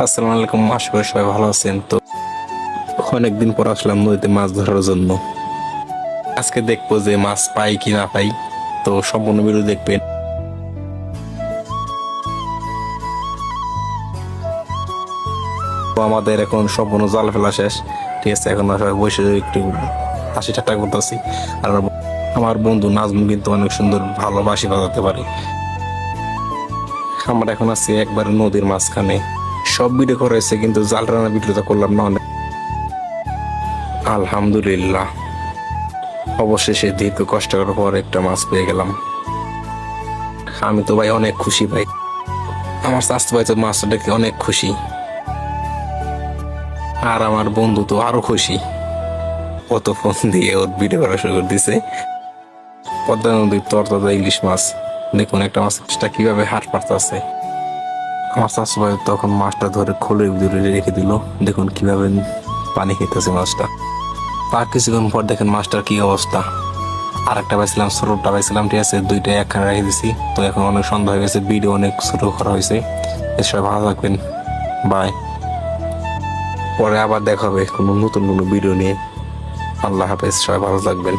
আসসালামু আলাইকুম, আশা করি সবাই ভালো আছেন। তো অনেকদিন পর আসলাম নদীতে মাছ ধরার জন্য। আজকে দেখবো যে মাছ পাই কি না পাই। তো সম্পূর্ণ ভিডিও দেখবেন। তো আমাদের এখন সম্পূর্ণ জাল ফেলা শেষ, ঠিক আছে। এখন সবাই বসে একটু হাসি ঠাট্টা করতেছি। আর আমার বন্ধু নাজমুল কিন্তু অনেক সুন্দর ভালো বাঁশি বাজাতে পারে। আমরা এখন আছি একবারে নদীর মাঝখানে। সব ভিডিও করা হয়েছে কিন্তু জাল টানা ভিডিওটা করলাম না অনেক। আলহামদুলিল্লাহ, অবশেষে দীর্ঘ কষ্ট করার পর একটা মাছ পেয়ে গেলাম। আমি তো ভাই অনেক খুশি ভাই। আমার চাচা ভাই তো মাছটা দেখে অনেক খুশি, আর আমার বন্ধু তো আরো খুশি। ও তো ফোন দিয়ে ওর ভিডিও করা শুরু করে দিছে। পদ্মা নদীর তরতাজা ইলিশ মাছ, দেখুন একটা মাছটা কিভাবে হাট পাড়তেছে। আমার চাচা ভাই তখন মাছটা ধরে খোলের ভিতরে রেখে দিল। দেখুন কিভাবে পানি খেতেছে মাছটা। তার কিছুক্ষণ পর দেখেন মাছটার কি অবস্থা। আর একটা পাইছিলাম, ছোটটা পাইছিলাম, ঠিক আছে। দুইটা একখানে রেখে দিছি। তো এখন অনেক সন্ধ্যা হয়ে গেছে, ভিডিও অনেক ছোট করা হয়েছে। সবাই ভালো থাকবেন, বাই। পরে আবার দেখা হবে কোনো নতুন কোনো ভিডিও নিয়ে। আল্লাহ হাফেজ, সবাই ভালো থাকবেন।